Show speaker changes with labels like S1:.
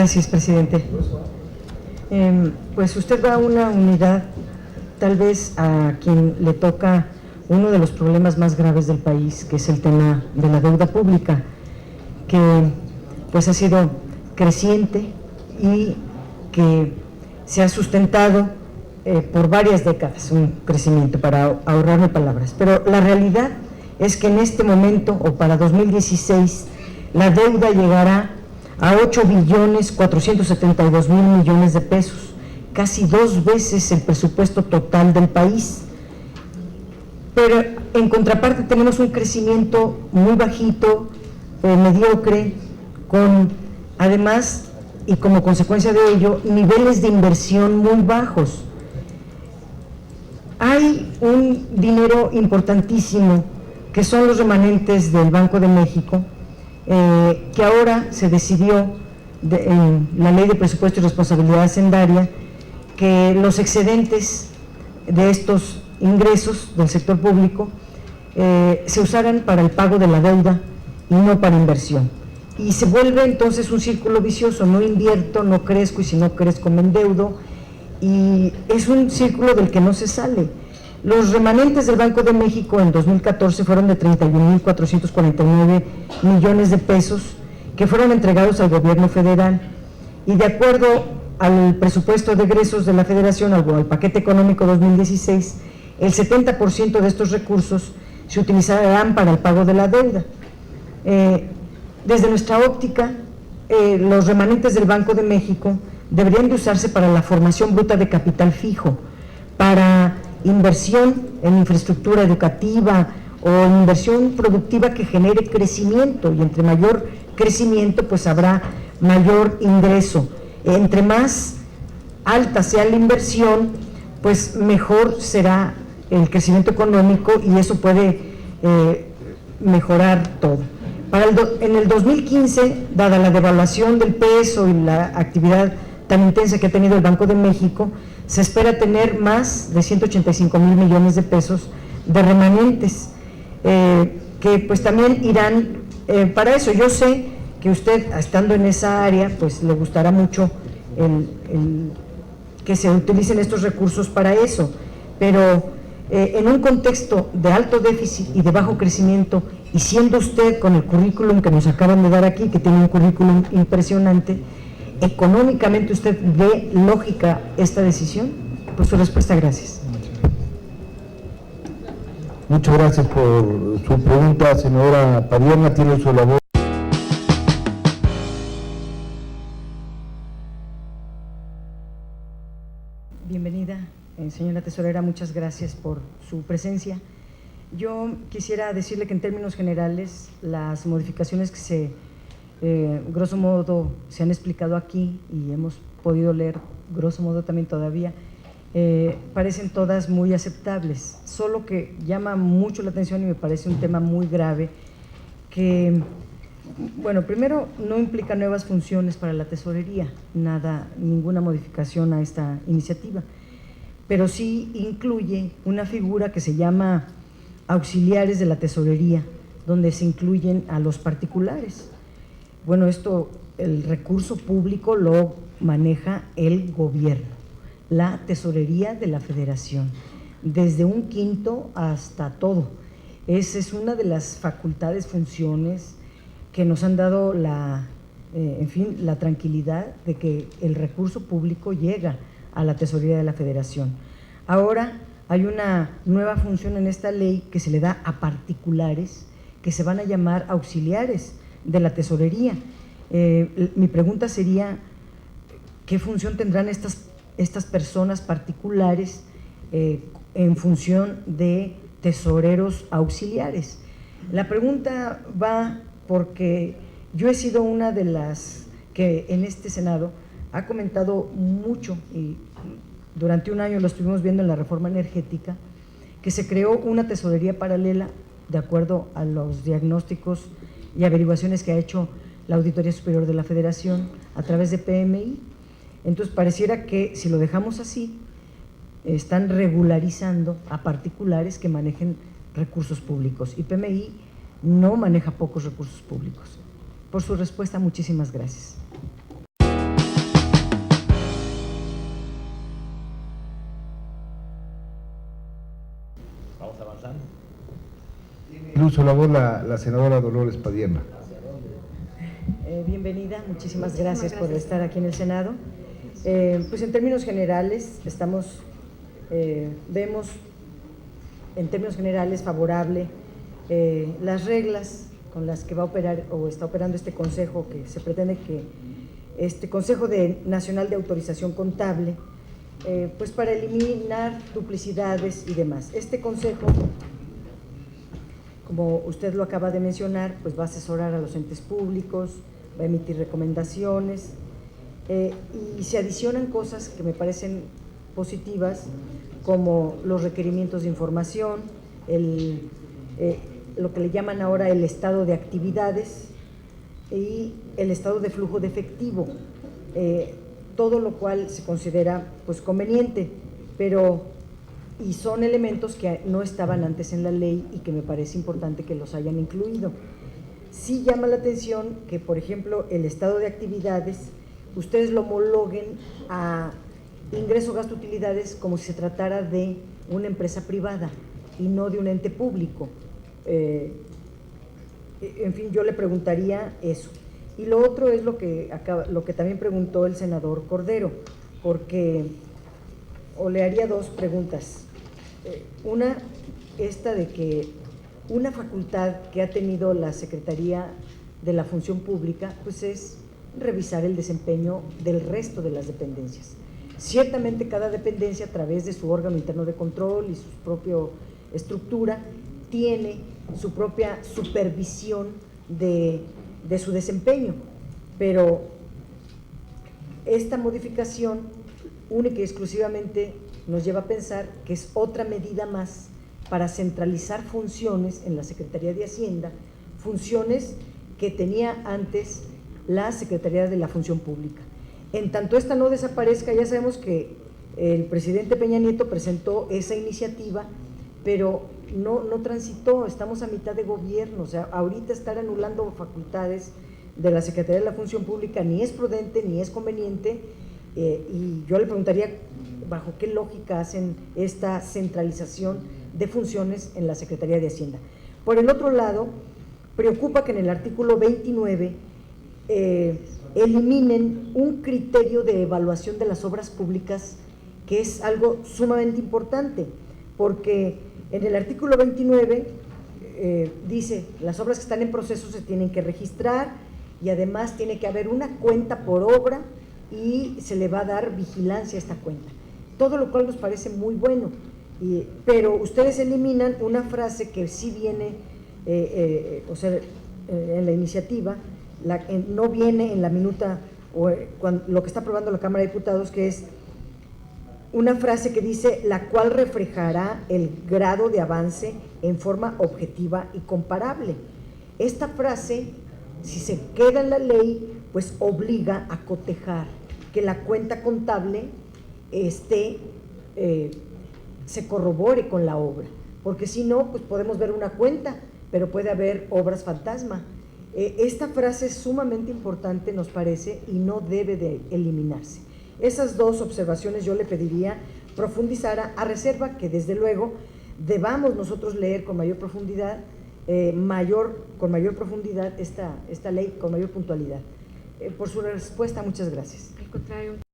S1: Gracias, presidente. Pues usted va a una unidad, tal vez a quien le toca uno de los problemas más graves del país, que es el tema de la deuda pública, que pues ha sido creciente y que se ha sustentado por varias décadas, un crecimiento, para ahorrarme palabras. Pero la realidad es que en este momento, o para 2016, la deuda llegará a 8.472.000 millones de pesos, casi 2 veces el presupuesto total del país. Pero en contraparte tenemos un crecimiento muy bajito, mediocre, con además y como consecuencia de ello niveles de inversión muy bajos. Hay un dinero importantísimo que son los remanentes del Banco de México, que ahora se decidió en la Ley de Presupuesto y Responsabilidad Hacendaria que los excedentes de estos ingresos del sector público se usaran para el pago de la deuda y no para inversión. Y se vuelve entonces un círculo vicioso: no invierto, no crezco, y si no crezco me endeudo, y es un círculo del que no se sale. Los remanentes del Banco de México en 2014 fueron de 31.449 millones de pesos que fueron entregados al gobierno federal, y de acuerdo al presupuesto de egresos de la Federación, al paquete económico 2016, el 70% de estos recursos se utilizarán para el pago de la deuda. Desde nuestra óptica, los remanentes del Banco de México deberían de usarse para la formación bruta de capital fijo, para inversión en infraestructura educativa o inversión productiva que genere crecimiento, y entre mayor crecimiento pues habrá mayor ingreso. Entre más alta sea la inversión, pues mejor será el crecimiento económico, y eso puede mejorar todo. En el 2015, dada la devaluación del peso y la actividad tan intensa que ha tenido el Banco de México, se espera tener más de 185.000 millones de pesos de remanentes, que pues también irán para eso. Yo sé que usted, estando en esa área, pues le gustará mucho que se utilicen estos recursos para eso, pero en un contexto de alto déficit y de bajo crecimiento, y siendo usted, con el currículum que nos acaban de dar aquí, que tiene un currículum impresionante, ¿económicamente usted ve lógica esta decisión? Por su respuesta, gracias.
S2: Muchas gracias por su pregunta, señora Padierna. Tiene su labor.
S1: Bienvenida, señora tesorera, muchas gracias por su presencia. Yo quisiera decirle que en términos generales las modificaciones que grosso modo se han explicado aquí y hemos podido leer grosso modo también todavía, parecen todas muy aceptables, solo que llama mucho la atención y me parece un tema muy grave que, bueno, primero no implica nuevas funciones para la tesorería, ninguna modificación a esta iniciativa, pero sí incluye una figura que se llama auxiliares de la tesorería, donde se incluyen a los particulares. Bueno, el recurso público lo maneja el gobierno, la tesorería de la Federación, desde un quinto hasta todo. Esa es una de las facultades, funciones que nos han dado la tranquilidad de que el recurso público llega a la tesorería de la Federación. Ahora hay una nueva función en esta ley que se le da a particulares, que se van a llamar auxiliares de la tesorería. Mi pregunta sería, ¿qué función tendrán estas personas particulares en función de tesoreros auxiliares? La pregunta va porque yo he sido una de las que en este Senado ha comentado mucho, y durante un año lo estuvimos viendo en la reforma energética, que se creó una tesorería paralela de acuerdo a los diagnósticos y averiguaciones que ha hecho la Auditoría Superior de la Federación a través de PMI. Entonces pareciera que si lo dejamos así, están regularizando a particulares que manejen recursos públicos, y PMI no maneja pocos recursos públicos. Por su respuesta, muchísimas gracias.
S2: uso de la voz la senadora Dolores Padierna.
S1: Bienvenida, muchísimas gracias por estar aquí en el Senado. Pues en términos generales, vemos en términos generales favorable las reglas con las que va a operar o está operando este consejo, que se pretende que este Consejo Nacional de Autorización Contable, pues para eliminar duplicidades y demás. Este consejo, como usted lo acaba de mencionar, pues va a asesorar a los entes públicos, va a emitir recomendaciones y se adicionan cosas que me parecen positivas, como los requerimientos de información, lo que le llaman ahora el estado de actividades y el estado de flujo de efectivo, todo lo cual se considera pues conveniente, y son elementos que no estaban antes en la ley y que me parece importante que los hayan incluido. Sí llama la atención que, por ejemplo, el estado de actividades, ustedes lo homologuen a ingreso, gasto, utilidades, como si se tratara de una empresa privada y no de un ente público. En fin, yo le preguntaría eso. Y lo otro es lo que también preguntó el senador Cordero, o le haría dos preguntas. Una, esta de que una facultad que ha tenido la Secretaría de la Función Pública, pues es revisar el desempeño del resto de las dependencias. Ciertamente cada dependencia, a través de su órgano interno de control y su propia estructura, tiene su propia supervisión de su desempeño, pero esta modificación única y exclusivamente nos lleva a pensar que es otra medida más para centralizar funciones en la Secretaría de Hacienda, funciones que tenía antes la Secretaría de la Función Pública. En tanto esta no desaparezca, ya sabemos que el presidente Peña Nieto presentó esa iniciativa, pero no transitó, estamos a mitad de gobierno, o sea, ahorita estar anulando facultades de la Secretaría de la Función Pública ni es prudente ni es conveniente, y yo le preguntaría bajo qué lógica hacen esta centralización de funciones en la Secretaría de Hacienda. Por el otro lado, preocupa que en el artículo 29 eliminen un criterio de evaluación de las obras públicas, que es algo sumamente importante, porque en el artículo 29 dice, las obras que están en proceso se tienen que registrar y además tiene que haber una cuenta por obra y se le va a dar vigilancia a esta cuenta, todo lo cual nos parece muy bueno, pero ustedes eliminan una frase que sí viene, en la iniciativa, no viene en la minuta o lo que está aprobando la Cámara de Diputados, que es una frase que dice, la cual reflejará el grado de avance en forma objetiva y comparable. Esta frase, si se queda en la ley, pues obliga a cotejar que la cuenta contable se corrobore con la obra, porque si no, pues podemos ver una cuenta, pero puede haber obras fantasma. Esta frase es sumamente importante, nos parece, y no debe de eliminarse. Esas dos observaciones yo le pediría profundizar, a reserva que desde luego debamos nosotros leer con mayor profundidad, esta ley, con mayor puntualidad. Por su respuesta, muchas gracias.
S3: Al contrario.